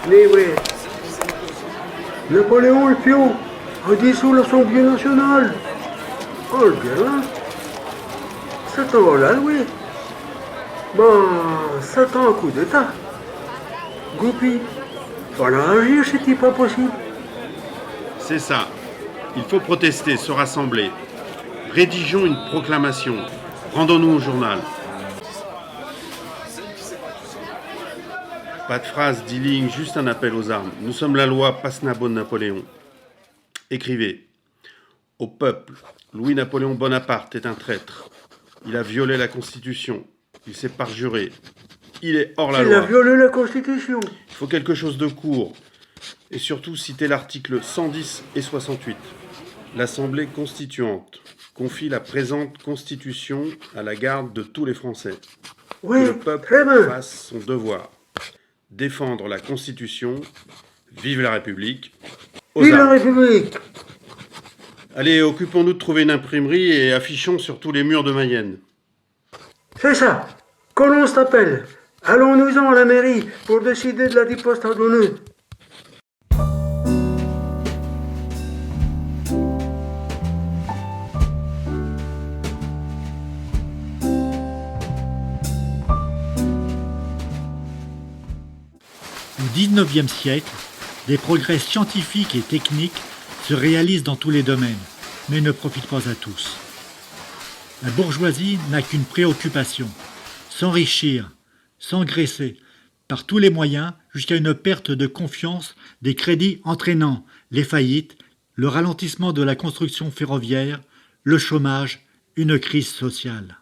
Mais oui, Napoléon le pion a dissous l'Assemblée nationale. Oh bien, c'est là, oui. Ben, c'est un coup d'État. Goupy, voilà agir, c'était pas possible. C'est ça. Il faut protester, se rassembler. Rédigeons une proclamation. Rendons-nous au journal. Pas de phrase, 10 lignes, juste un appel aux armes. Nous sommes la loi Passe-Nabo de Napoléon. Écrivez. Au peuple, Louis-Napoléon Bonaparte est un traître. Il a violé la Constitution. Il s'est parjuré. Il est hors la loi. Il a violé la Constitution. Il faut quelque chose de court. Et surtout citer l'article 110 et 68. L'Assemblée constituante confie la présente Constitution à la garde de tous les Français. Oui, que le peuple très bien. fasse son devoir. Défendre la Constitution. Vive la République. Aux Vive la armes. République. Allez, occupons-nous de trouver une imprimerie et affichons sur tous les murs de Mayenne. C'est ça. Quand on s'appelle, allons-nous-en à la mairie pour décider de la riposte à donner. Au XIXe siècle, des progrès scientifiques et techniques se réalisent dans tous les domaines, mais ne profitent pas à tous. La bourgeoisie n'a qu'une préoccupation, s'enrichir, s'engraisser, par tous les moyens jusqu'à une perte de confiance des crédits entraînant les faillites, le ralentissement de la construction ferroviaire, le chômage, une crise sociale.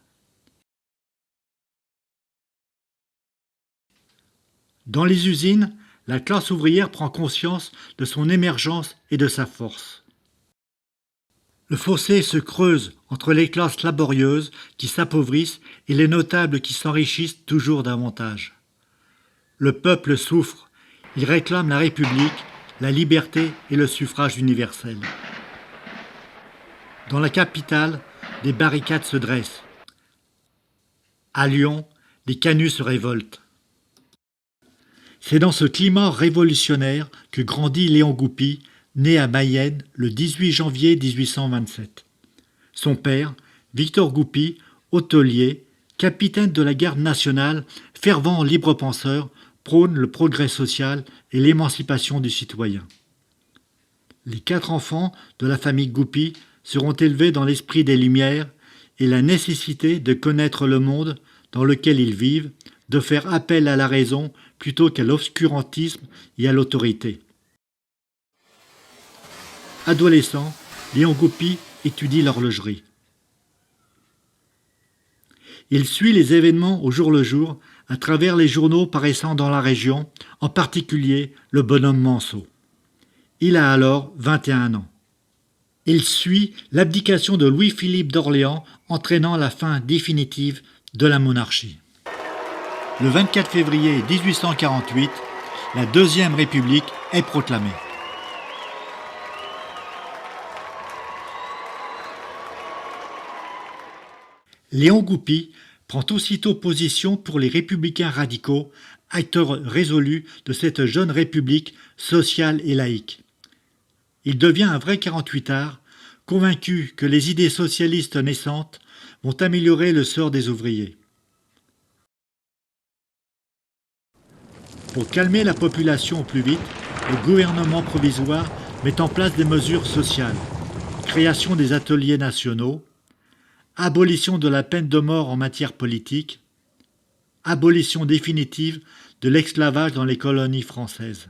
Dans les usines, la classe ouvrière prend conscience de son émergence et de sa force. Le fossé se creuse entre les classes laborieuses qui s'appauvrissent et les notables qui s'enrichissent toujours davantage. Le peuple souffre, il réclame la République, la liberté et le suffrage universel. Dans la capitale, des barricades se dressent. À Lyon, les canuts se révoltent. C'est dans ce climat révolutionnaire que grandit Léon Goupy, né à Mayenne le 18 janvier 1827. Son père, Victor Goupy, hôtelier, capitaine de la garde nationale, fervent libre-penseur, prône le progrès social et l'émancipation du citoyen. Les 4 enfants de la famille Goupy seront élevés dans l'esprit des Lumières et la nécessité de connaître le monde dans lequel ils vivent, de faire appel à la raison plutôt qu'à l'obscurantisme et à l'autorité. Adolescent, Léon Goupy étudie l'horlogerie. Il suit les événements au jour le jour à travers les journaux paraissant dans la région, en particulier le Bonhomme Manceau. Il a alors 21 ans. Il suit l'abdication de Louis-Philippe d'Orléans, entraînant la fin définitive de la monarchie. Le 24 février 1848, la Deuxième République est proclamée. Léon Goupy prend aussitôt position pour les républicains radicaux, acteurs résolus de cette jeune république sociale et laïque. Il devient un vrai 48ard, convaincu que les idées socialistes naissantes vont améliorer le sort des ouvriers. Pour calmer la population au plus vite, le gouvernement provisoire met en place des mesures sociales, création des ateliers nationaux, abolition de la peine de mort en matière politique, abolition définitive de l'esclavage dans les colonies françaises.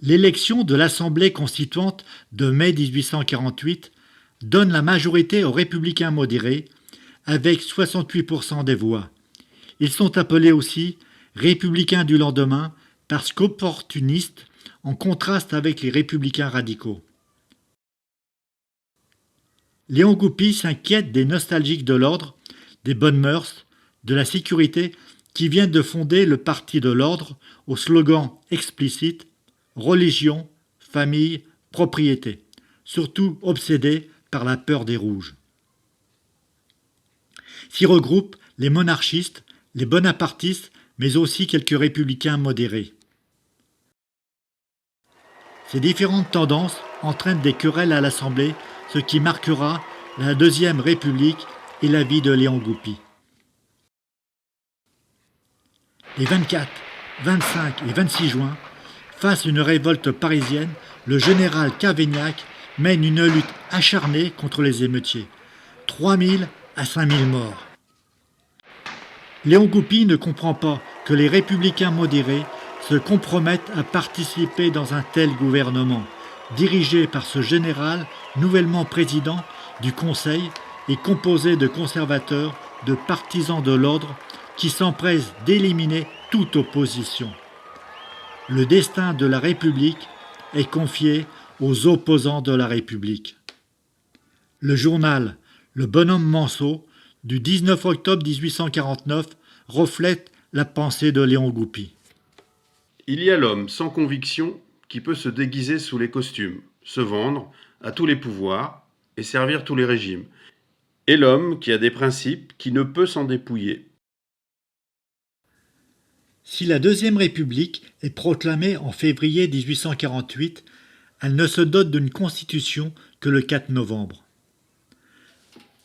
L'élection de l'Assemblée constituante de mai 1848 donne la majorité aux républicains modérés avec 68% des voix. Ils sont appelés aussi républicains du lendemain parce qu'opportunistes en contraste avec les républicains radicaux. Léon Goupy s'inquiète des nostalgiques de l'ordre, des bonnes mœurs, de la sécurité qui viennent de fonder le Parti de l'ordre au slogan explicite « Religion, famille, propriété », surtout obsédés par la peur des rouges. S'y regroupent les monarchistes, les bonapartistes, mais aussi quelques républicains modérés. Ces différentes tendances entraînent des querelles à l'Assemblée, ce qui marquera la Deuxième République et la vie de Léon Goupy. Les 24, 25 et 26 juin, face à une révolte parisienne, le général Cavaignac mène une lutte acharnée contre les émeutiers. 3000 à 5000 morts. Léon Goupy ne comprend pas que les républicains modérés se compromettent à participer dans un tel gouvernement, dirigé par ce général nouvellement président du Conseil et composé de conservateurs, de partisans de l'ordre qui s'empressent d'éliminer toute opposition. Le destin de la République est confié aux opposants de la République. Le journal Le Bonhomme Manceau du 19 octobre 1849 reflète la pensée de Léon Goupy. Il y a l'homme sans conviction qui peut se déguiser sous les costumes, se vendre à tous les pouvoirs et servir tous les régimes, et l'homme qui a des principes qui ne peut s'en dépouiller. Si la Deuxième République est proclamée en février 1848, elle ne se dote d'une constitution que le 4 novembre.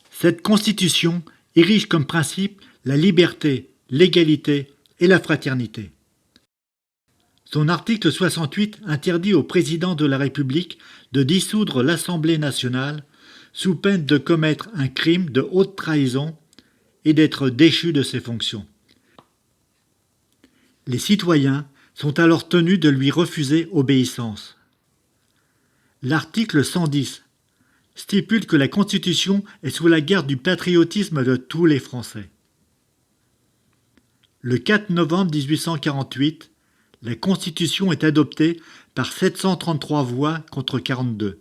Cette constitution érige comme principe la liberté, l'égalité et la fraternité. Son article 68 interdit au président de la République de dissoudre l'Assemblée nationale sous peine de commettre un crime de haute trahison et d'être déchu de ses fonctions. Les citoyens sont alors tenus de lui refuser obéissance. L'article 110 stipule que la Constitution est sous la garde du patriotisme de tous les Français. Le 4 novembre 1848, la Constitution est adoptée par 733 voix contre 42.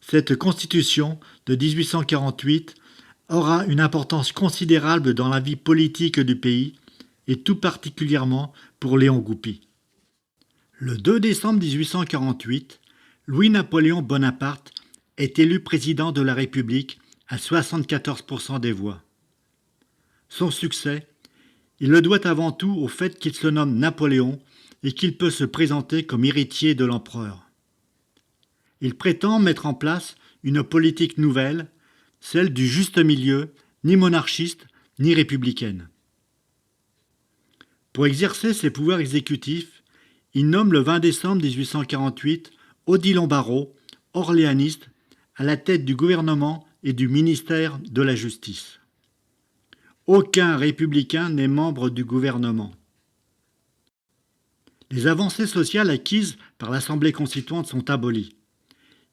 Cette Constitution de 1848 aura une importance considérable dans la vie politique du pays et tout particulièrement pour Léon Goupy. Le 2 décembre 1848, Louis-Napoléon Bonaparte est élu président de la République à 74% des voix. Son succès, il le doit avant tout au fait qu'il se nomme Napoléon et qu'il peut se présenter comme héritier de l'empereur. Il prétend mettre en place une politique nouvelle, celle du juste milieu, ni monarchiste, ni républicaine. Pour exercer ses pouvoirs exécutifs, il nomme le 20 décembre 1848 Odilon Barrot, orléaniste, à la tête du gouvernement et du ministère de la Justice. Aucun républicain n'est membre du gouvernement. Les avancées sociales acquises par l'Assemblée constituante sont abolies.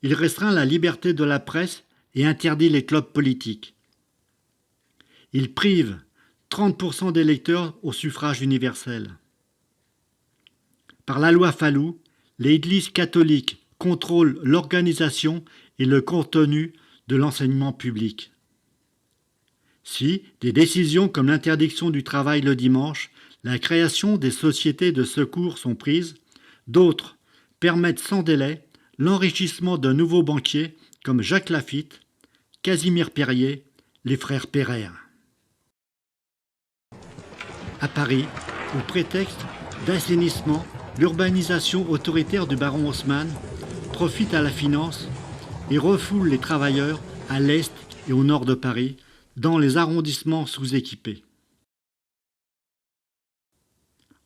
Il restreint la liberté de la presse et interdit les clubs politiques. Il prive 30% des électeurs au suffrage universel. Par la loi Fallou, l'Église catholique contrôle l'organisation et le contenu de l'enseignement public. Si des décisions comme l'interdiction du travail le dimanche, la création des sociétés de secours sont prises, d'autres permettent sans délai l'enrichissement de nouveaux banquiers comme Jacques Laffitte, Casimir Perier, les frères Pereire. À Paris, au prétexte d'assainissement, l'urbanisation autoritaire du baron Haussmann profite à la finance et refoule les travailleurs à l'est et au nord de Paris, dans les arrondissements sous-équipés.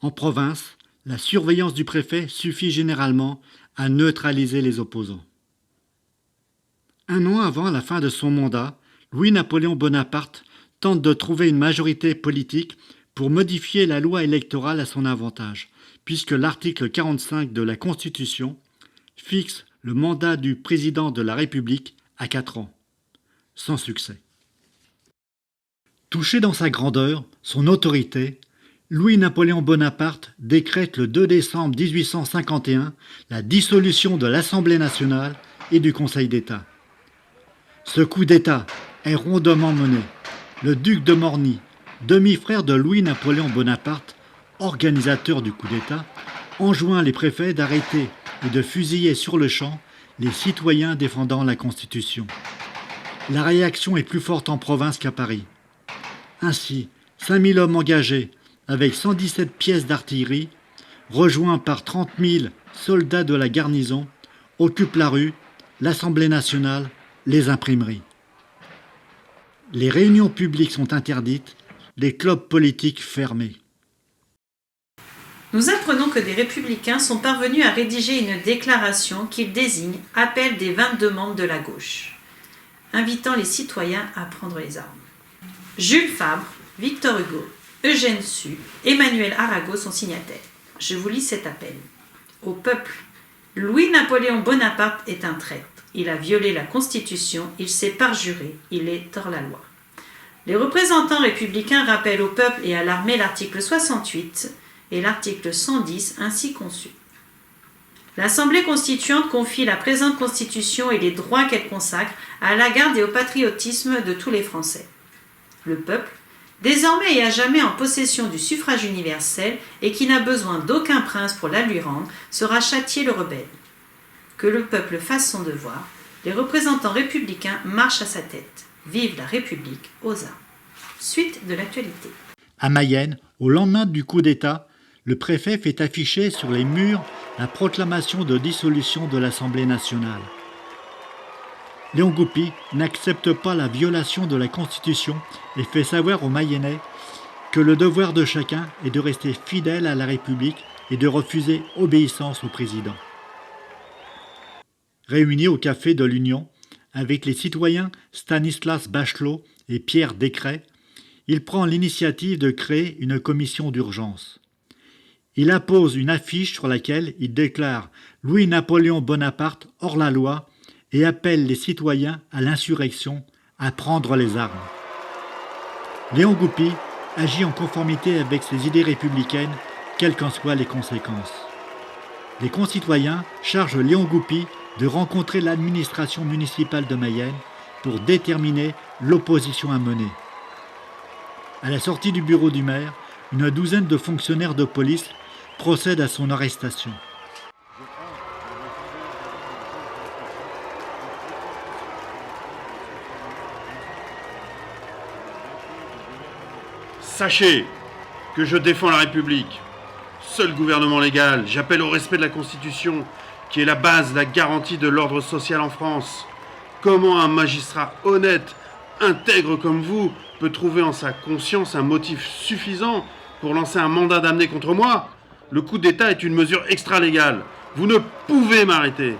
En province, la surveillance du préfet suffit généralement à neutraliser les opposants. Un an avant la fin de son mandat, Louis-Napoléon Bonaparte tente de trouver une majorité politique pour modifier la loi électorale à son avantage, puisque l'article 45 de la Constitution fixe le mandat du président de la République à 4 ans, sans succès. Touché dans sa grandeur, son autorité, Louis-Napoléon Bonaparte décrète le 2 décembre 1851 la dissolution de l'Assemblée nationale et du Conseil d'État. Ce coup d'État est rondement mené. Le duc de Morny, demi-frère de Louis-Napoléon Bonaparte, organisateur du coup d'État, enjoint les préfets d'arrêter et de fusiller sur le champ les citoyens défendant la Constitution. La réaction est plus forte en province qu'à Paris. Ainsi, 5000 hommes engagés, avec 117 pièces d'artillerie, rejoints par 30 000 soldats de la garnison, occupent la rue, l'Assemblée nationale, les imprimeries. Les réunions publiques sont interdites, les clubs politiques fermés. Nous apprenons que des républicains sont parvenus à rédiger une déclaration qu'ils désignent « Appel des 22 membres de la gauche », invitant les citoyens à prendre les armes. Jules Favre, Victor Hugo, Eugène Sue, Emmanuel Arago sont signataires. Je vous lis cet appel. Au peuple, Louis-Napoléon Bonaparte est un traître. Il a violé la Constitution, il s'est parjuré, il est hors la loi. Les représentants républicains rappellent au peuple et à l'armée l'article 68 et l'article 110 ainsi conçus. L'Assemblée constituante confie la présente Constitution et les droits qu'elle consacre à la garde et au patriotisme de tous les Français. Le peuple, désormais et à jamais en possession du suffrage universel et qui n'a besoin d'aucun prince pour la lui rendre, sera châtié le rebelle. Que le peuple fasse son devoir, les représentants républicains marchent à sa tête. Vive la République aux armes. Suite de l'actualité. À Mayenne, au lendemain du coup d'État, le préfet fait afficher sur les murs la proclamation de dissolution de l'Assemblée nationale. Léon Goupy n'accepte pas la violation de la Constitution et fait savoir aux Mayennais que le devoir de chacun est de rester fidèle à la République et de refuser obéissance au président. Réunis au café de l'Union, avec les citoyens Stanislas Bachelot et Pierre Descrest, il prend l'initiative de créer une commission d'urgence. Il appose une affiche sur laquelle il déclare Louis-Napoléon Bonaparte hors la loi et appelle les citoyens à l'insurrection, à prendre les armes. Léon Goupy agit en conformité avec ses idées républicaines, quelles qu'en soient les conséquences. Les concitoyens chargent Léon Goupy de rencontrer l'administration municipale de Mayenne pour déterminer l'opposition à mener. À la sortie du bureau du maire, une douzaine de fonctionnaires de police procèdent à son arrestation. Sachez que je défends la République. Seul gouvernement légal, j'appelle au respect de la Constitution, qui est la base, la garantie de l'ordre social en France. Comment un magistrat honnête, intègre comme vous, peut trouver en sa conscience un motif suffisant pour lancer un mandat d'amener contre moi? Le coup d'État est une mesure extra-légale. Vous ne pouvez m'arrêter.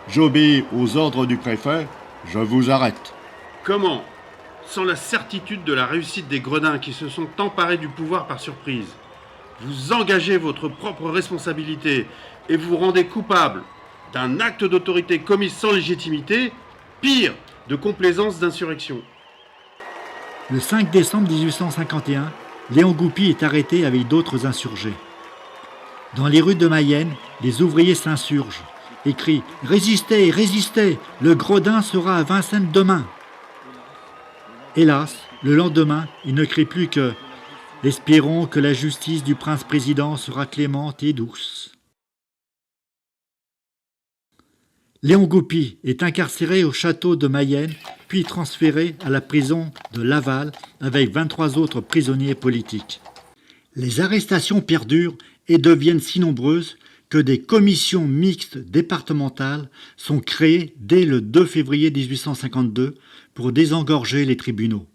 J'obéis aux ordres du préfet, je vous arrête. Comment? Sans la certitude de la réussite des gredins qui se sont emparés du pouvoir par surprise. Vous engagez votre propre responsabilité et vous rendez coupable d'un acte d'autorité commis sans légitimité, pire, de complaisance d'insurrection. Le 5 décembre 1851, Léon Goupy est arrêté avec d'autres insurgés. Dans les rues de Mayenne, les ouvriers s'insurgent et crient « Résistez, résistez, le gredin sera à Vincennes demain !» Hélas, le lendemain, ils ne crient plus que « Espérons que la justice du prince-président sera clémente et douce ». Léon Goupy est incarcéré au château de Mayenne, puis transféré à la prison de Laval avec 23 autres prisonniers politiques. Les arrestations perdurent et deviennent si nombreuses que des commissions mixtes départementales sont créées dès le 2 février 1852 pour désengorger les tribunaux.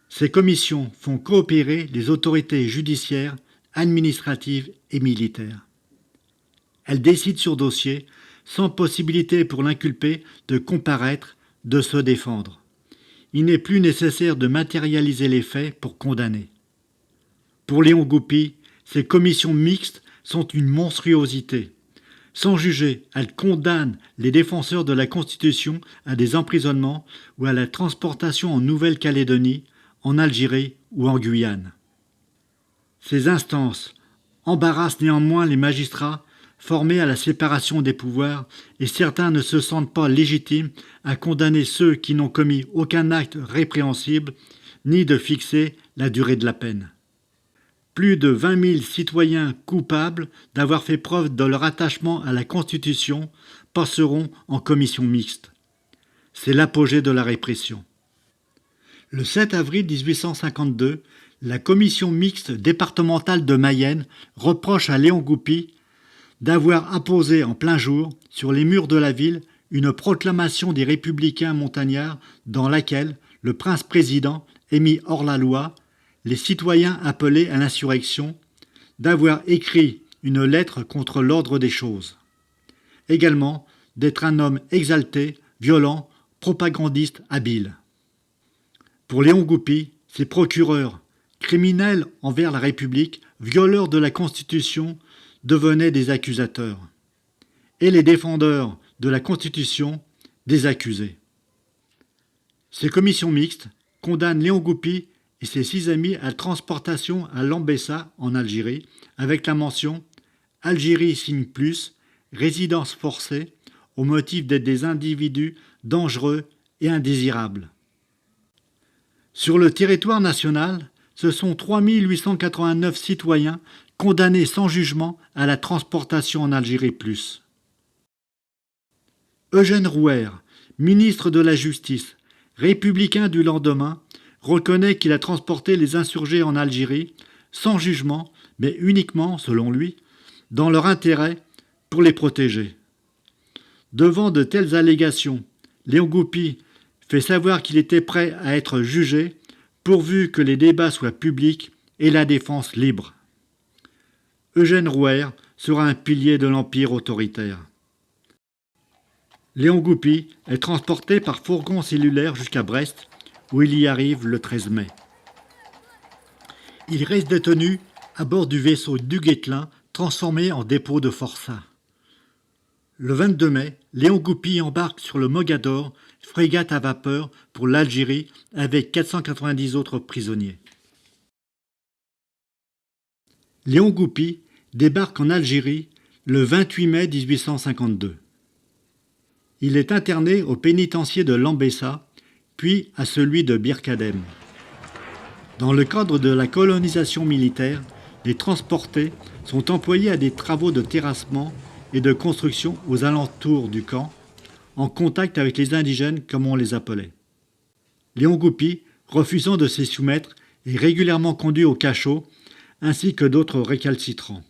Ces commissions font coopérer les autorités judiciaires administrative et militaire. Elle décide sur dossier, sans possibilité pour l'inculpé de comparaître, de se défendre. Il n'est plus nécessaire de matérialiser les faits pour condamner. Pour Léon Goupy, ces commissions mixtes sont une monstruosité. Sans juger, elles condamnent les défenseurs de la Constitution à des emprisonnements ou à la transportation en Nouvelle-Calédonie, en Algérie ou en Guyane. Ces instances embarrassent néanmoins les magistrats formés à la séparation des pouvoirs et certains ne se sentent pas légitimes à condamner ceux qui n'ont commis aucun acte répréhensible ni de fixer la durée de la peine. Plus de 20 000 citoyens coupables d'avoir fait preuve de leur attachement à la Constitution passeront en commission mixte. C'est l'apogée de la répression. Le 7 avril 1852, la commission mixte départementale de Mayenne reproche à Léon Goupy d'avoir apposé en plein jour, sur les murs de la ville, une proclamation des républicains montagnards dans laquelle le prince-président est mis hors la loi, les citoyens appelés à l'insurrection, d'avoir écrit une lettre contre l'ordre des choses. Également, d'être un homme exalté, violent, propagandiste habile. Pour Léon Goupy, ces procureurs, criminels envers la République, violeurs de la Constitution, devenaient des accusateurs. Et les défendeurs de la Constitution, des accusés. Ces commissions mixtes condamnent Léon Goupy et ses 6 amis à transportation à Lambessa, en Algérie, avec la mention « Algérie signe plus, résidence forcée » au motif d'être des individus dangereux et indésirables. Sur le territoire national, ce sont 3 889 citoyens condamnés sans jugement à la transportation en Algérie plus. Eugène Rouher, ministre de la Justice, républicain du lendemain, reconnaît qu'il a transporté les insurgés en Algérie sans jugement, mais uniquement, selon lui, dans leur intérêt pour les protéger. Devant de telles allégations, Léon Goupy fait savoir qu'il était prêt à être jugé pourvu que les débats soient publics et la défense libre. Eugène Rouher sera un pilier de l'empire autoritaire. Léon Goupy est transporté par fourgon cellulaire jusqu'à Brest, où il y arrive le 13 mai. Il reste détenu à bord du vaisseau Duguesclin, transformé en dépôt de forçats. Le 22 mai, Léon Goupy embarque sur le Mogador, frégate à vapeur pour l'Algérie avec 490 autres prisonniers. Léon Goupy débarque en Algérie le 28 mai 1852. Il est interné au pénitencier de Lambessa, puis à celui de Bir Khadem. Dans le cadre de la colonisation militaire, les transportés sont employés à des travaux de terrassement et de construction aux alentours du camp, en contact avec les indigènes comme on les appelait. Léon Goupy, refusant de s'y soumettre, est régulièrement conduit au cachot, ainsi que d'autres récalcitrants.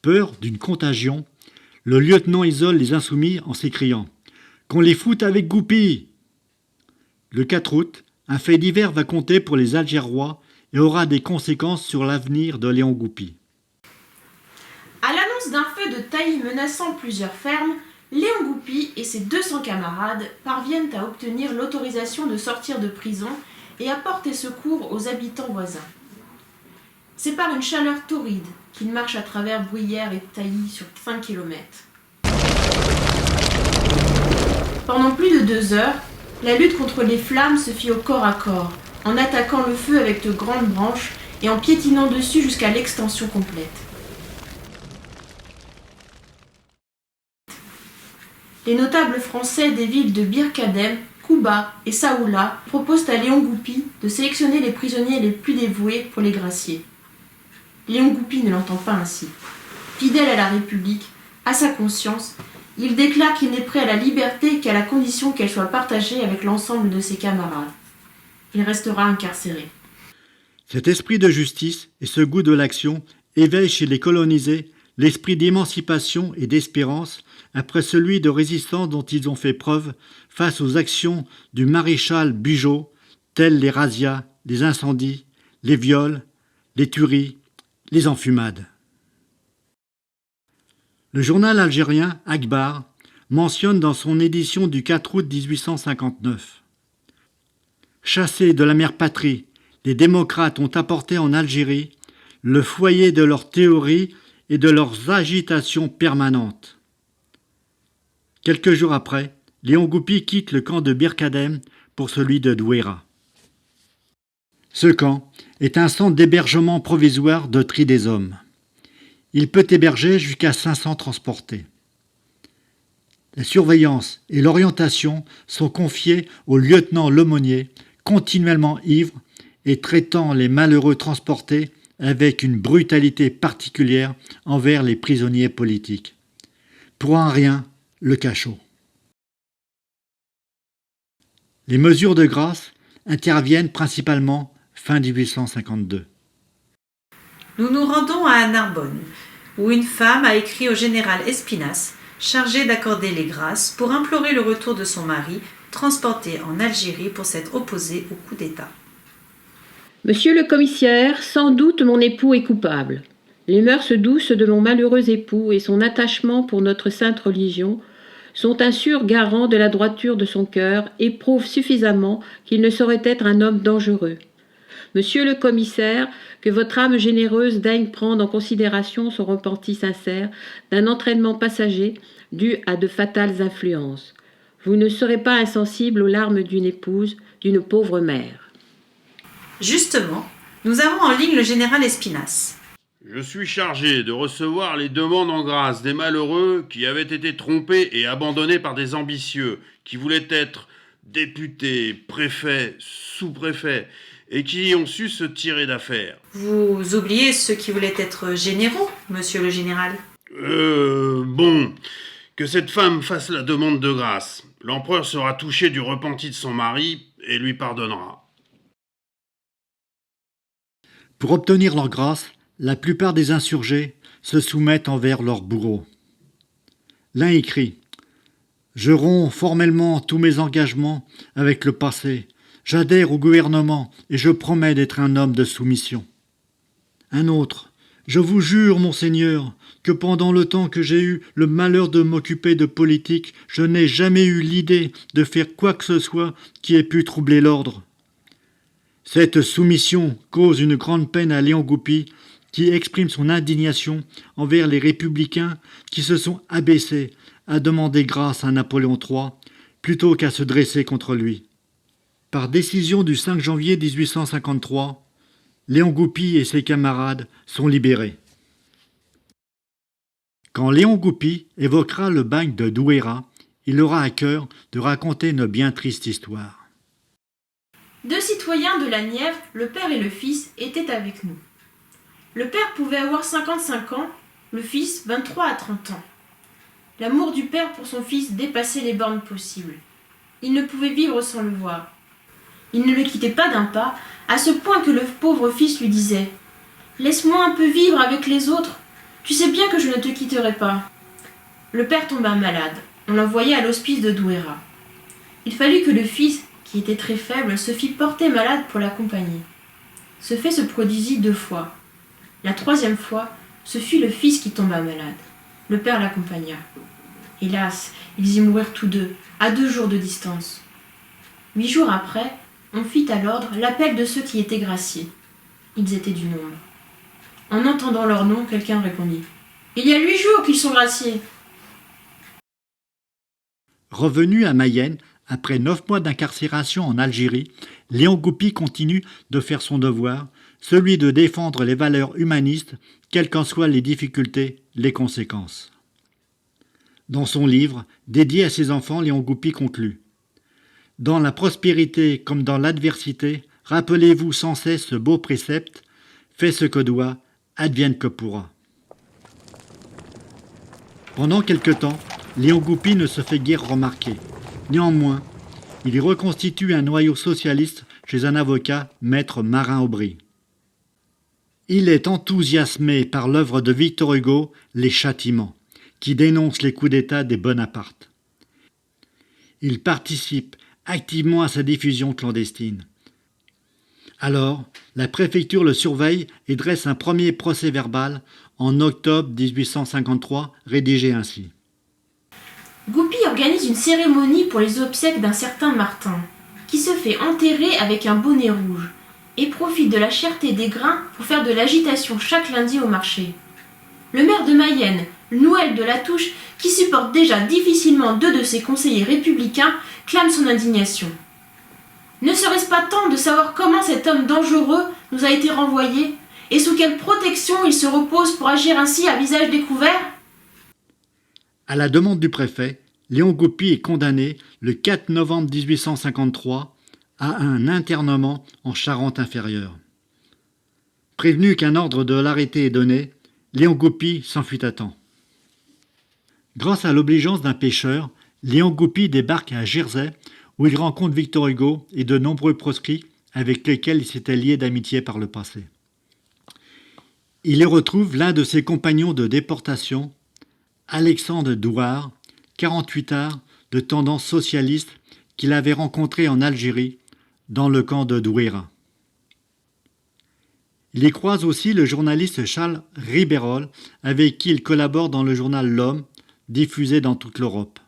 Peur d'une contagion, le lieutenant isole les insoumis en s'écriant « Qu'on les foute avec Goupy !» Le 4 août, un fait divers va compter pour les Algérois et aura des conséquences sur l'avenir de Léon Goupy. À l'annonce d'un feu de taillis menaçant plusieurs fermes, Léon Goupy et ses 200 camarades parviennent à obtenir l'autorisation de sortir de prison et à porter secours aux habitants voisins. C'est par une chaleur torride qu'ils marchent à travers bruyères et taillis sur 5 km. Pendant plus de 2 heures, la lutte contre les flammes se fit au corps à corps, en attaquant le feu avec de grandes branches et en piétinant dessus jusqu'à l'extension complète. Les notables français des villes de Bir Khadem, Kouba et Saoula proposent à Léon Goupy de sélectionner les prisonniers les plus dévoués pour les gracier. Léon Goupy ne l'entend pas ainsi. Fidèle à la République, à sa conscience, il déclare qu'il n'est prêt à la liberté qu'à la condition qu'elle soit partagée avec l'ensemble de ses camarades. Il restera incarcéré. Cet esprit de justice et ce goût de l'action éveillent chez les colonisés l'esprit d'émancipation et d'espérance après celui de résistance dont ils ont fait preuve face aux actions du maréchal Bugeaud, telles les razzias, les incendies, les viols, les tueries, les enfumades. Le journal algérien Akhbar mentionne dans son édition du 4 août 1859 : chassés de la mère patrie, les démocrates ont apporté en Algérie le foyer de leurs théories et de leurs agitations permanentes. Quelques jours après, Léon Goupy quitte le camp de Bir Khadem pour celui de Douéra. Ce camp est un centre d'hébergement provisoire de tri des hommes. Il peut héberger jusqu'à 500 transportés. La surveillance et l'orientation sont confiées au lieutenant l'aumônier, continuellement ivre et traitant les malheureux transportés avec une brutalité particulière envers les prisonniers politiques. Pour un rien, le cachot. Les mesures de grâce interviennent principalement fin 1852. Nous nous rendons à Narbonne, où une femme a écrit au général Espinasse, chargé d'accorder les grâces, pour implorer le retour de son mari, transporté en Algérie pour s'être opposé au coup d'État. Monsieur le commissaire, sans doute mon époux est coupable. Les mœurs douces de mon malheureux époux et son attachement pour notre sainte religion sont un sûr garant de la droiture de son cœur et prouvent suffisamment qu'il ne saurait être un homme dangereux. Monsieur le commissaire, que votre âme généreuse daigne prendre en considération son repenti sincère d'un entraînement passager dû à de fatales influences. Vous ne serez pas insensible aux larmes d'une épouse, d'une pauvre mère. Justement, nous avons en ligne le général Espinasse. Je suis chargé de recevoir les demandes en grâce des malheureux qui avaient été trompés et abandonnés par des ambitieux qui voulaient être députés, préfets, sous-préfets et qui ont su se tirer d'affaire. Vous oubliez ceux qui voulaient être généraux, monsieur le général. Bon, que cette femme fasse la demande de grâce. L'empereur sera touché du repenti de son mari et lui pardonnera. Pour obtenir leur grâce, la plupart des insurgés se soumettent envers leurs bourreaux. L'un écrit : « Je romps formellement tous mes engagements avec le passé. J'adhère au gouvernement et je promets d'être un homme de soumission. » Un autre : « Je vous jure, monseigneur, que pendant le temps que j'ai eu le malheur de m'occuper de politique, je n'ai jamais eu l'idée de faire quoi que ce soit qui ait pu troubler l'ordre. » Cette soumission cause une grande peine à Léon Goupy, qui exprime son indignation envers les républicains qui se sont abaissés à demander grâce à Napoléon III plutôt qu'à se dresser contre lui. Par décision du 5 janvier 1853, Léon Goupy et ses camarades sont libérés. Quand Léon Goupy évoquera le bagne de Douéra, il aura à cœur de raconter une bien triste histoire. Deux citoyens de la Nièvre, le père et le fils, étaient avec nous. Le père pouvait avoir 55 ans, le fils 23 à 30 ans. L'amour du père pour son fils dépassait les bornes possibles. Il ne pouvait vivre sans le voir. Il ne le quittait pas d'un pas, à ce point que le pauvre fils lui disait « Laisse-moi un peu vivre avec les autres, tu sais bien que je ne te quitterai pas. » Le père tomba malade, on l'envoya à l'hospice de Douéra. Il fallut que le fils, qui était très faible, se fit porter malade pour l'accompagner. Ce fait se produisit 2 fois. La 3e fois, ce fut le fils qui tomba malade. Le père l'accompagna. Hélas, ils y moururent tous deux, à 2 jours de distance. 8 jours après, on fit à l'ordre l'appel de ceux qui étaient graciés. Ils étaient du nombre. En entendant leur nom, quelqu'un répondit « Il y a 8 jours qu'ils sont graciés !» Revenu à Mayenne, après 9 mois d'incarcération en Algérie, Léon Goupy continue de faire son devoir, celui de défendre les valeurs humanistes, quelles qu'en soient les difficultés, les conséquences. Dans son livre, dédié à ses enfants, Léon Goupy conclut : « Dans la prospérité comme dans l'adversité, rappelez-vous sans cesse ce beau précepte : fais ce que doit, advienne que pourra. » Pendant quelque temps, Léon Goupy ne se fait guère remarquer. Néanmoins, il y reconstitue un noyau socialiste chez un avocat, maître Marin-Aubry. Il est enthousiasmé par l'œuvre de Victor Hugo, Les Châtiments, qui dénonce les coups d'État des Bonaparte. Il participe activement à sa diffusion clandestine. Alors, la préfecture le surveille et dresse un premier procès-verbal en octobre 1853, rédigé ainsi. Goupy organise une cérémonie pour les obsèques d'un certain Martin, qui se fait enterrer avec un bonnet rouge, et profite de la cherté des grains pour faire de l'agitation chaque lundi au marché. Le maire de Mayenne, Noël de Latouche, qui supporte déjà difficilement 2 de ses conseillers républicains, clame son indignation. Ne serait-ce pas temps de savoir comment cet homme dangereux nous a été renvoyé, et sous quelle protection il se repose pour agir ainsi à visage découvert ? À la demande du préfet, Léon Goupy est condamné le 4 novembre 1853 à un internement en Charente-Inférieure. Prévenu qu'un ordre de l'arrêté est donné, Léon Goupy s'enfuit à temps. Grâce à l'obligeance d'un pêcheur, Léon Goupy débarque à Jersey où il rencontre Victor Hugo et de nombreux proscrits avec lesquels il s'était lié d'amitié par le passé. Il y retrouve l'un de ses compagnons de déportation, Alexandre Douard, 48ard de tendance socialiste qu'il avait rencontré en Algérie, dans le camp de Douira. Il y croise aussi le journaliste Charles Riberol, avec qui il collabore dans le journal L'Homme, diffusé dans toute l'Europe.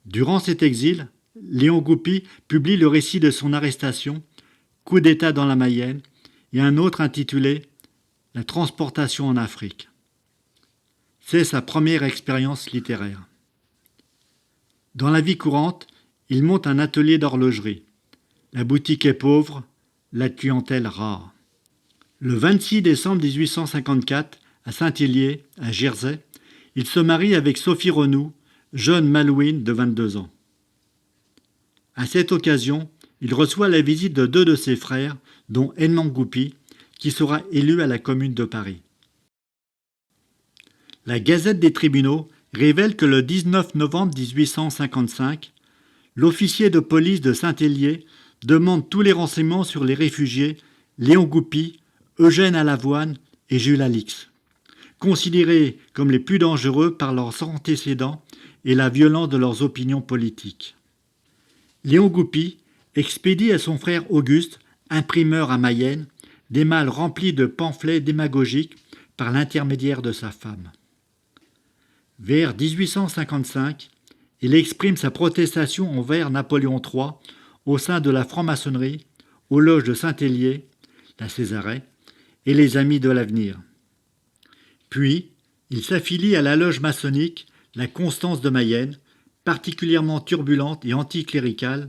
Durant cet exil, Léon Goupy publie le récit de son arrestation, Coup d'État dans la Mayenne, et un autre intitulé La transportation en Afrique. C'est sa première expérience littéraire. Dans la vie courante, il monte un atelier d'horlogerie. La boutique est pauvre, la clientèle rare. Le 26 décembre 1854, à Saint-Hélier, à Jersey, il se marie avec Sophie Renou, jeune malouine de 22 ans. À cette occasion, il reçoit la visite de 2 de ses frères, dont Edmond Goupy, qui sera élu à la Commune de Paris. La Gazette des tribunaux révèle que le 19 novembre 1855, l'officier de police de Saint-Hélier demande tous les renseignements sur les réfugiés Léon Goupy, Eugène Alavoine et Jules Alix, considérés comme les plus dangereux par leurs antécédents et la violence de leurs opinions politiques. Léon Goupy expédie à son frère Auguste, imprimeur à Mayenne, des malles remplis de pamphlets démagogiques par l'intermédiaire de sa femme. Vers 1855, il exprime sa protestation envers Napoléon III au sein de la franc-maçonnerie, aux loges de Saint-Hélier, la Césarée, et les Amis de l'Avenir. Puis, il s'affilie à la loge maçonnique la Constance de Mayenne, particulièrement turbulente et anticléricale,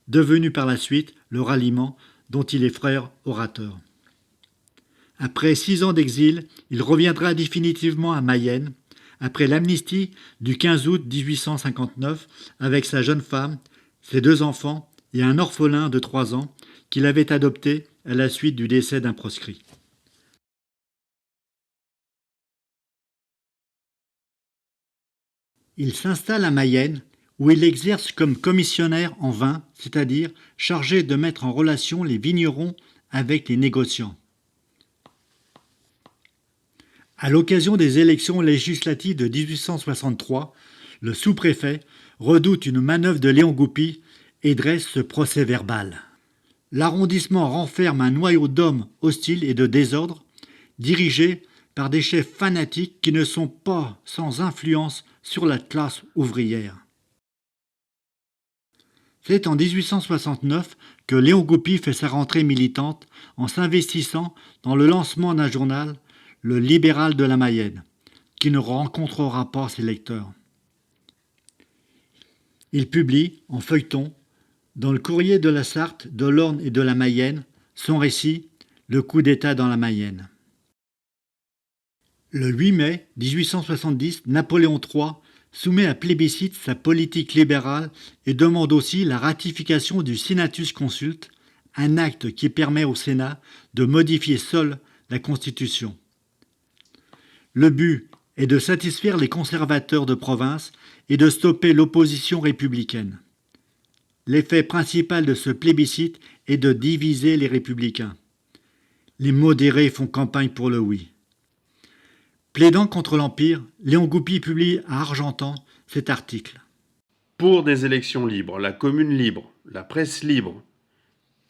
devenue par la suite le Ralliement dont il est frère orateur. Après 6 ans d'exil, il reviendra définitivement à Mayenne, après l'amnistie du 15 août 1859, avec sa jeune femme, ses 2 enfants et un orphelin de 3 ans qu'il avait adopté à la suite du décès d'un proscrit. Il s'installe à Mayenne, où il exerce comme commissionnaire en vin, c'est-à-dire chargé de mettre en relation les vignerons avec les négociants. À l'occasion des élections législatives de 1863, le sous-préfet redoute une manœuvre de Léon Goupy et dresse ce procès-verbal. L'arrondissement renferme un noyau d'hommes hostiles et de désordre, dirigés par des chefs fanatiques qui ne sont pas sans influence sur la classe ouvrière. C'est en 1869 que Léon Goupy fait sa rentrée militante en s'investissant dans le lancement d'un journal, Le Libéral de la Mayenne, qui ne rencontrera pas ses lecteurs. Il publie, en feuilleton, dans le Courrier de la Sarthe, de l'Orne et de la Mayenne, son récit « Le coup d'État dans la Mayenne ». Le 8 mai 1870, Napoléon III soumet à plébiscite sa politique libérale et demande aussi la ratification du Senatus Consulte, un acte qui permet au Sénat de modifier seul la Constitution. Le but est de satisfaire les conservateurs de province et de stopper l'opposition républicaine. L'effet principal de ce plébiscite est de diviser les républicains. Les modérés font campagne pour le oui. Plaidant contre l'Empire, Léon Goupy publie à Argentan cet article. Pour des élections libres, la commune libre, la presse libre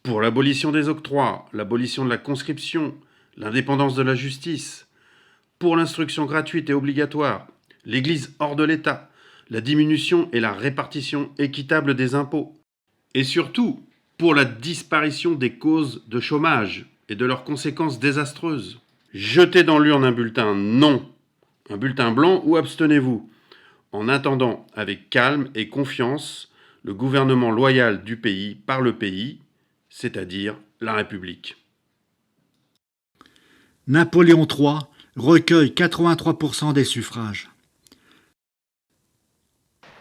pour l'abolition des octrois, l'abolition de la conscription, l'indépendance de la justice, pour l'instruction gratuite et obligatoire, l'Église hors de l'État, la diminution et la répartition équitable des impôts, et surtout pour la disparition des causes de chômage et de leurs conséquences désastreuses. Jetez dans l'urne un bulletin non, un bulletin blanc ou abstenez-vous, en attendant avec calme et confiance le gouvernement loyal du pays par le pays, c'est-à-dire la République. Napoléon III recueille 83% des suffrages.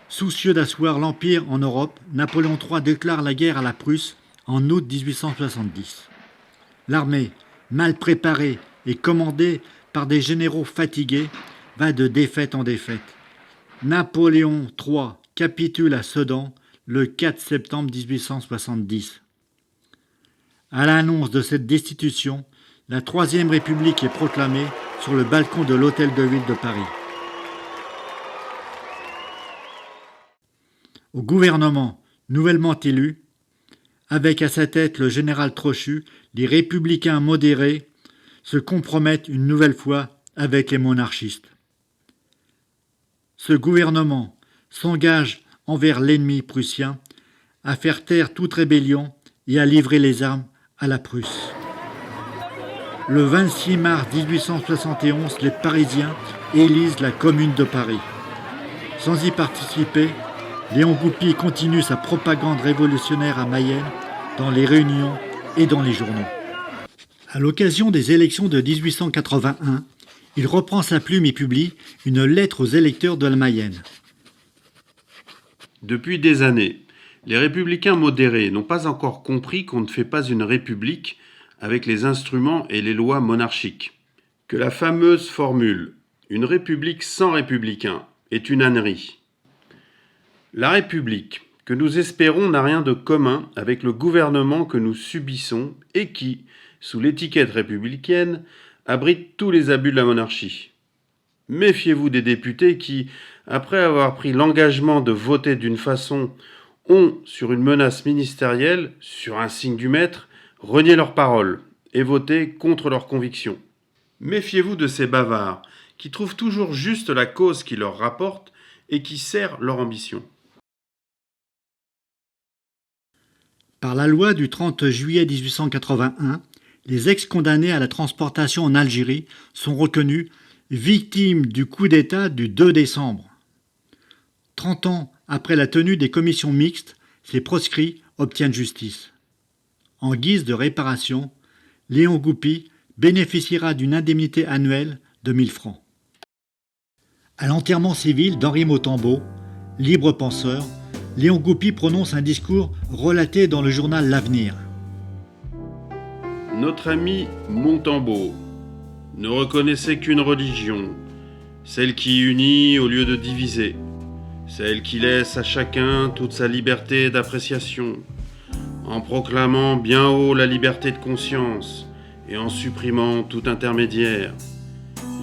Soucieux d'asseoir l'Empire en Europe, Napoléon III déclare la guerre à la Prusse en août 1870. L'armée, mal préparée et commandée par des généraux fatigués, va de défaite en défaite. Napoléon III capitule à Sedan le 4 septembre 1870. À l'annonce de cette destitution, la Troisième République est proclamée sur le balcon de l'Hôtel de Ville de Paris. Au gouvernement nouvellement élu, avec à sa tête le général Trochu, les républicains modérés se compromettent une nouvelle fois avec les monarchistes. Ce gouvernement s'engage envers l'ennemi prussien à faire taire toute rébellion et à livrer les armes à la Prusse. Le 26 mars 1871, les Parisiens élisent la Commune de Paris. Sans y participer, Léon Goupy continue sa propagande révolutionnaire à Mayenne, dans les réunions et dans les journaux. À l'occasion des élections de 1881, il reprend sa plume et publie une lettre aux électeurs de la Mayenne. Depuis des années, les républicains modérés n'ont pas encore compris qu'on ne fait pas une république avec les instruments et les lois monarchiques. Que la fameuse formule « une république sans républicains » est une ânerie. La République que nous espérons n'a rien de commun avec le gouvernement que nous subissons et qui, sous l'étiquette républicaine, abrite tous les abus de la monarchie. Méfiez-vous des députés qui, après avoir pris l'engagement de voter d'une façon, ont, sur une menace ministérielle, sur un signe du maître, renié leurs paroles et voté contre leurs convictions. Méfiez-vous de ces bavards qui trouvent toujours juste la cause qui leur rapporte et qui sert leur ambition. Par la loi du 30 juillet 1881, les ex-condamnés à la transportation en Algérie sont reconnus victimes du coup d'État du 2 décembre. 30 ans après la tenue des commissions mixtes, ces proscrits obtiennent justice. En guise de réparation, Léon Goupy bénéficiera d'une indemnité annuelle de 1000 francs. À l'enterrement civil d'Henri Montambeau, libre penseur, Léon Goupy prononce un discours relaté dans le journal L'Avenir. Notre ami Montambeau ne reconnaissait qu'une religion, celle qui unit au lieu de diviser, celle qui laisse à chacun toute sa liberté d'appréciation, en proclamant bien haut la liberté de conscience et en supprimant tout intermédiaire.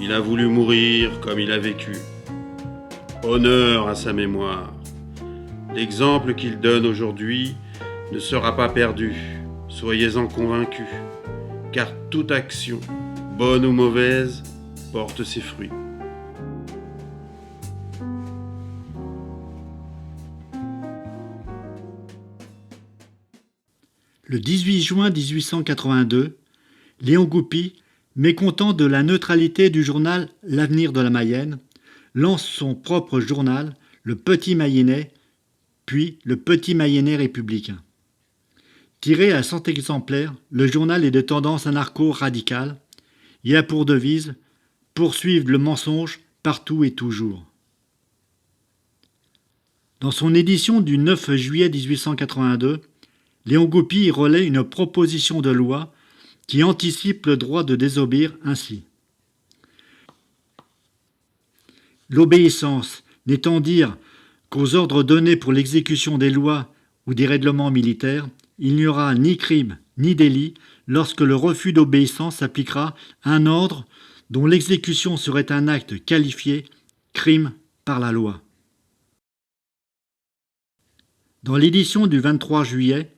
Il a voulu mourir comme il a vécu. Honneur à sa mémoire. L'exemple qu'il donne aujourd'hui ne sera pas perdu, soyez-en convaincus, car toute action, bonne ou mauvaise, porte ses fruits. Le 18 juin 1882, Léon Goupy, mécontent de la neutralité du journal L'Avenir de la Mayenne, lance son propre journal, Le Petit Mayennais, puis Le Petit Mayennais républicain. Tiré à 100 exemplaires, le journal est de tendance anarcho-radicale et a pour devise « Poursuivre le mensonge partout et toujours ». Dans son édition du 9 juillet 1882, Léon Goupy relaie une proposition de loi qui anticipe le droit de désobéir ainsi. L'obéissance n'étant dire qu'aux ordres donnés pour l'exécution des lois ou des règlements militaires, il n'y aura ni crime ni délit lorsque le refus d'obéissance s'appliquera à un ordre dont l'exécution serait un acte qualifié crime par la loi. Dans l'édition du 23 juillet,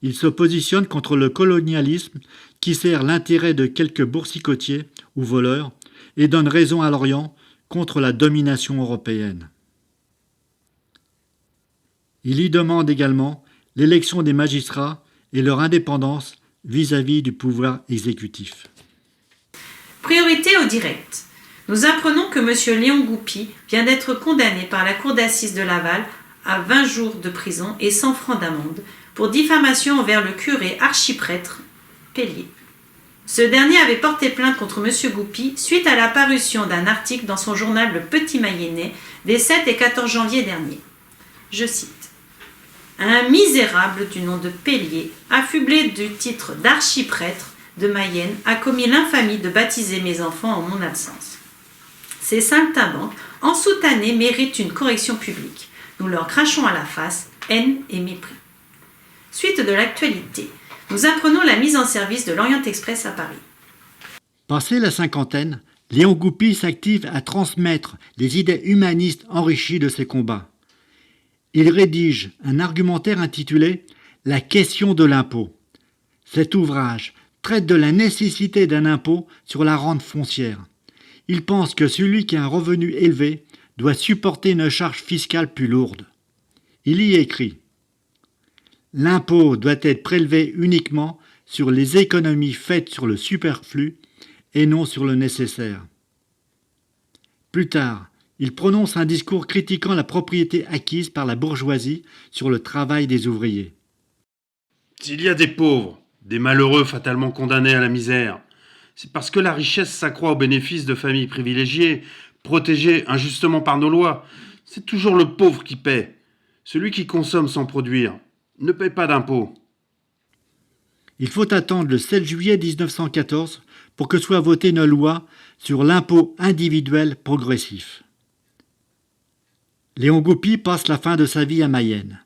il se positionne contre le colonialisme qui sert l'intérêt de quelques boursicotiers ou voleurs et donne raison à l'Orient contre la domination européenne. Il y demande également l'élection des magistrats et leur indépendance vis-à-vis du pouvoir exécutif. Priorité au direct. Nous apprenons que M. Léon Goupy vient d'être condamné par la cour d'assises de Laval à 20 jours de prison et 100 francs d'amende pour diffamation envers le curé archiprêtre Pellier. Ce dernier avait porté plainte contre M. Goupy suite à la parution d'un article dans son journal Le Petit Mayennais des 7 et 14 janvier dernier. Je cite. Un misérable du nom de Pellier, affublé du titre d'archiprêtre de Mayenne, a commis l'infamie de baptiser mes enfants en mon absence. Ces saltimbanques, en soutannée, méritent une correction publique. Nous leur crachons à la face haine et mépris. Suite de l'actualité, nous apprenons la mise en service de l'Orient Express à Paris. Passé la cinquantaine, Léon Goupy s'active à transmettre les idées humanistes enrichies de ses combats. Il rédige un argumentaire intitulé « La question de l'impôt ». Cet ouvrage traite de la nécessité d'un impôt sur la rente foncière. Il pense que celui qui a un revenu élevé doit supporter une charge fiscale plus lourde. Il y écrit « L'impôt doit être prélevé uniquement sur les économies faites sur le superflu et non sur le nécessaire. » Plus tard, il prononce un discours critiquant la propriété acquise par la bourgeoisie sur le travail des ouvriers. S'il y a des pauvres, des malheureux fatalement condamnés à la misère, c'est parce que la richesse s'accroît au bénéfice de familles privilégiées, protégées injustement par nos lois. C'est toujours le pauvre qui paie. Celui qui consomme sans produire ne paie pas d'impôts. Il faut attendre le 7 juillet 1914 pour que soit votée une loi sur l'impôt individuel progressif. Léon Goupy passe la fin de sa vie à Mayenne.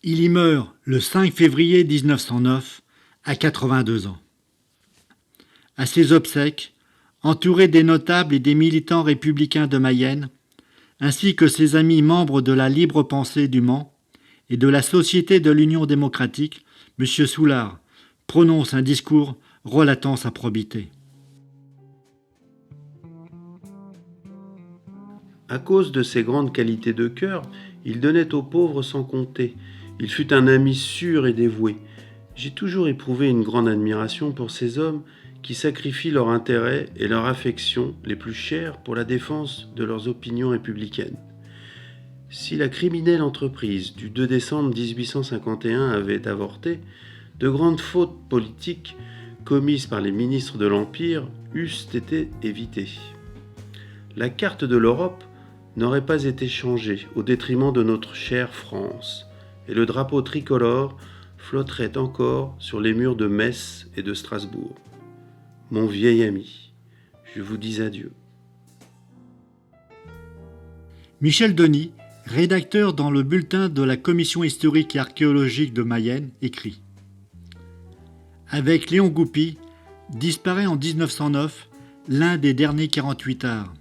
Il y meurt le 5 février 1909 à 82 ans. À ses obsèques, entouré des notables et des militants républicains de Mayenne, ainsi que ses amis membres de la Libre Pensée du Mans et de la Société de l'Union démocratique, M. Soulard prononce un discours relatant sa probité. À cause de ses grandes qualités de cœur, il donnait aux pauvres sans compter. Il fut un ami sûr et dévoué. J'ai toujours éprouvé une grande admiration pour ces hommes qui sacrifient leur intérêt et leur affection les plus chers pour la défense de leurs opinions républicaines. Si la criminelle entreprise du 2 décembre 1851 avait avorté, de grandes fautes politiques commises par les ministres de l'Empire eussent été évitées. La carte de l'Europe n'aurait pas été changée au détriment de notre chère France, et le drapeau tricolore flotterait encore sur les murs de Metz et de Strasbourg. Mon vieil ami, je vous dis adieu. Michel Denis, rédacteur dans le bulletin de la Commission historique et archéologique de Mayenne, écrit « Avec Léon Goupy, disparaît en 1909 l'un des derniers 48 arts.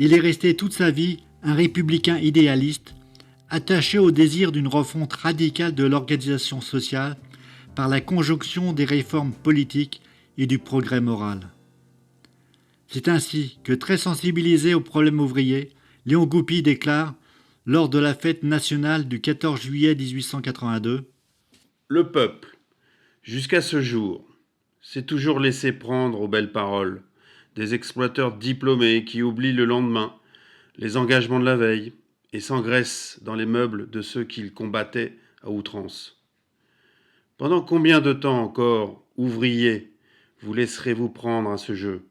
Il est resté toute sa vie un républicain idéaliste, attaché au désir d'une refonte radicale de l'organisation sociale par la conjonction des réformes politiques et du progrès moral. C'est ainsi que, très sensibilisé aux problèmes ouvriers, Léon Goupy déclare, lors de la fête nationale du 14 juillet 1882, « Le peuple, jusqu'à ce jour, s'est toujours laissé prendre aux belles paroles, des exploiteurs diplômés qui oublient le lendemain les engagements de la veille et s'engraissent dans les meubles de ceux qu'ils combattaient à outrance. Pendant combien de temps encore, ouvriers, vous laisserez-vous prendre à ce jeu ?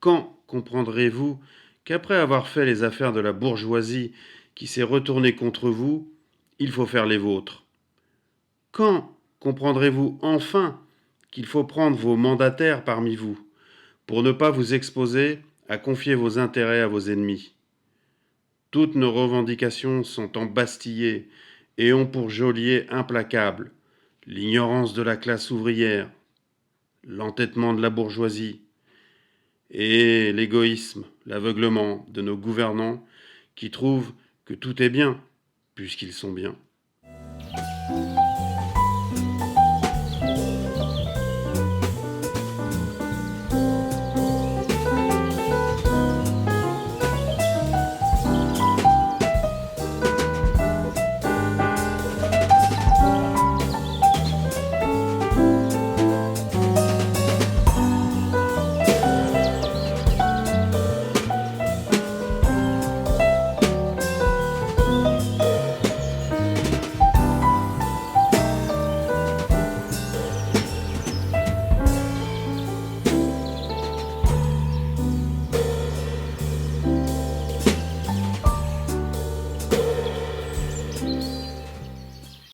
Quand comprendrez-vous qu'après avoir fait les affaires de la bourgeoisie qui s'est retournée contre vous, il faut faire les vôtres ? Quand comprendrez-vous enfin qu'il faut prendre vos mandataires parmi vous, pour ne pas vous exposer à confier vos intérêts à vos ennemis ? Toutes nos revendications sont embastillées et ont pour geôlier implacable l'ignorance de la classe ouvrière, l'entêtement de la bourgeoisie et l'égoïsme, l'aveuglement de nos gouvernants qui trouvent que tout est bien puisqu'ils sont bien.